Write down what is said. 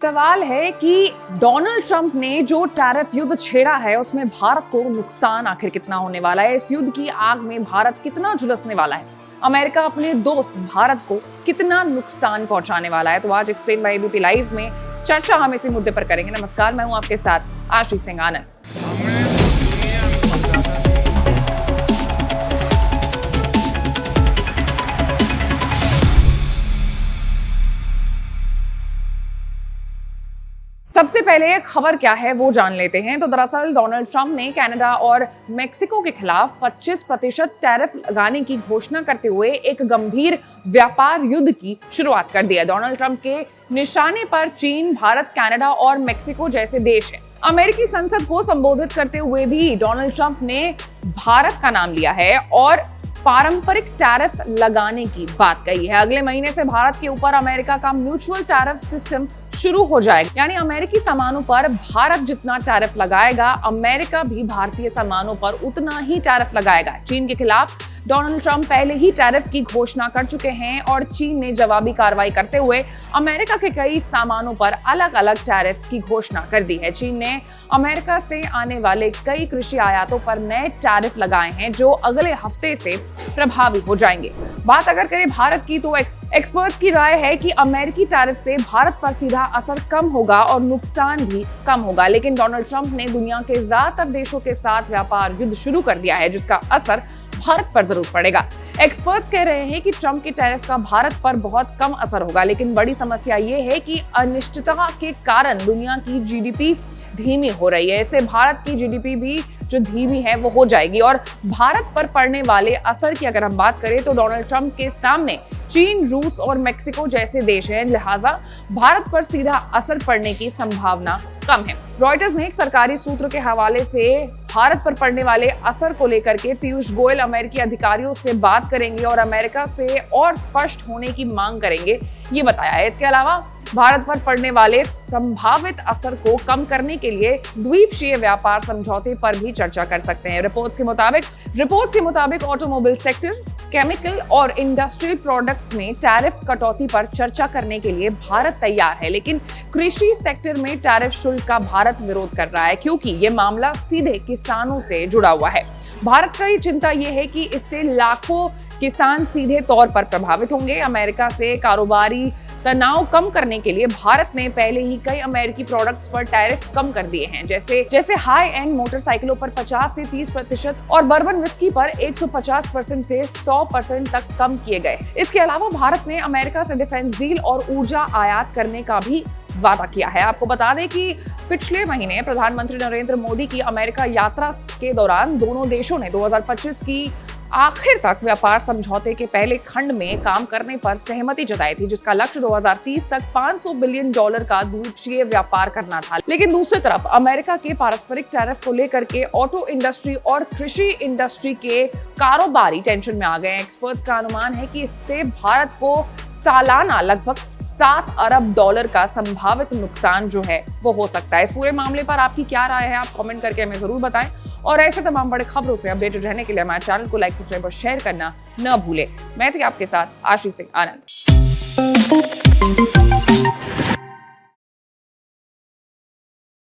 सवाल है कि डोनाल्ड ट्रंप ने जो टैरिफ युद्ध छेड़ा है उसमें भारत को नुकसान आखिर कितना होने वाला है। इस युद्ध की आग में भारत कितना झुलसने वाला है। अमेरिका अपने दोस्त भारत को कितना नुकसान पहुंचाने वाला है। तो आज एक्सप्लेन बाय एबीपी लाइव में चर्चा हम इसी मुद्दे पर करेंगे। नमस्कार, मैं हूं आपके साथ आशीष सिंह आनंद। सबसे पहले खबर क्या है वो जान लेते हैं। तो दरअसल डोनाल्ड ट्रंप ने कनाडा और मेक्सिको के खिलाफ 25% टैरिफ लगाने की घोषणा करते हुए एक गंभीर व्यापार युद्ध की शुरुआत कर दी है। डोनाल्ड ट्रंप के निशाने पर चीन, भारत, कनाडा और मेक्सिको जैसे देश हैं। अमेरिकी संसद को संबोधित करते हुए भी डोनाल्ड ट्रंप ने भारत का नाम लिया है और पारंपरिक टैरिफ लगाने की बात कही है। अगले महीने से भारत के ऊपर अमेरिका का म्यूचुअल टैरिफ सिस्टम शुरू हो जाएगा, यानी अमेरिकी सामानों पर भारत जितना टैरिफ लगाएगा, अमेरिका भी भारतीय सामानों पर उतना ही टैरिफ लगाएगा। चीन के खिलाफ डोनाल्ड ट्रंप पहले ही टैरिफ की घोषणा कर चुके हैं और चीन ने जवाबी कार्रवाई करते हुए अमेरिका के कई सामानों पर अलग अलग टैरिफ की घोषणा कर दी है। चीन ने अमेरिका से आने वाले कई कृषि आयातों पर नए टैरिफ लगाए हैं जो अगले हफ्ते से प्रभावी हो जाएंगे। बात अगर करें भारत की, तो एक्सपर्ट्स की राय है कि अमेरिकी टैरिफ से भारत पर सीधा असर कम होगा और नुकसान भी कम होगा। लेकिन डोनाल्ड ट्रंप ने दुनिया के ज्यादातर देशों के साथ व्यापार युद्ध शुरू कर दिया है जिसका असर भारत पर जरूर पड़ेगा। एक्सपर्ट्स कह रहे हैं कि ट्रंप के टैरिफ का भारत पर बहुत कम असर होगा, लेकिन बड़ी समस्या ये है कि अनिश्चितता के कारण दुनिया की जीडीपी धीमी हो रही है। इससे भारत की जीडीपी भी जो धीमी है वो हो जाएगी। और भारत पर पड़ने वाले असर की अगर हम बात करें तो डोनाल्ड ट्रंप के सामने चीन, रूस और मेक्सिको जैसे देश हैं, लिहाजा भारत पर सीधा असर पड़ने की संभावना कम है। रॉयटर्स ने एक सरकारी सूत्र के हवाले से भारत पर पड़ने वाले असर को लेकर के पीयूष गोयल अमेरिकी अधिकारियों से बात करेंगे और अमेरिका से और स्पष्ट होने की मांग करेंगे, ये बताया है। इसके अलावा भारत पर पड़ने वाले संभावित असर को कम करने के लिए द्वीपक्षीय व्यापार समझौते पर भी चर्चा कर सकते हैं। रिपोर्ट्स के मुताबिक ऑटोमोबाइल सेक्टर, केमिकल और इंडस्ट्रियल प्रोडक्ट्स में टैरिफ कटौती पर चर्चा करने के लिए भारत तैयार है, लेकिन कृषि सेक्टर में टैरिफ शुल्क का भारत विरोध कर रहा है क्योंकि ये मामला सीधे किसानों से जुड़ा हुआ है। भारत की चिंता ये है कि इससे लाखों किसान सीधे तौर पर प्रभावित होंगे। अमेरिका से कारोबारी तनाव कम करने के लिए भारत ने पहले ही कई अमेरिकी प्रोडक्ट्स पर टैरिफ कम कर दिए हैं, जैसे हाई एंड मोटरसाइकिलों पर 50 से 30% और बर्बन विस्की पर 150% से 100% तक कम किए गए। इसके अलावा भारत ने अमेरिका से डिफेंस डील और ऊर्जा आयात करने का भी वादा किया है। आपको बता दें कि पिछले महीने प्रधानमंत्री नरेंद्र मोदी की अमेरिका यात्रा के दौरान दोनों देशों ने 2025 की आखिर तक व्यापार समझौते के पहले खंड में काम करने पर सहमति जताई थी, जिसका लक्ष्य 2030 तक $500 बिलियन का द्वीपक्षीय व्यापार करना था। लेकिन दूसरी तरफ अमेरिका के पारस्परिक टैरिफ को लेकर के ऑटो इंडस्ट्री और कृषि इंडस्ट्री के कारोबारी टेंशन में आ गए हैं। एक्सपर्ट्स का अनुमान है कि इससे भारत को सालाना लगभग $7 अरब का संभावित नुकसान जो है वो हो सकता है। इस पूरे मामले पर आपकी क्या राय है, आप कमेंट करके हमें जरूर बताएं और ऐसे तमाम बड़े खबरों से अपडेटेड रहने के लिए हमारे चैनल को लाइक, सब्सक्राइब और शेयर करना न भूलें। मैं थी आपके साथ आशीष सिंह आनंद।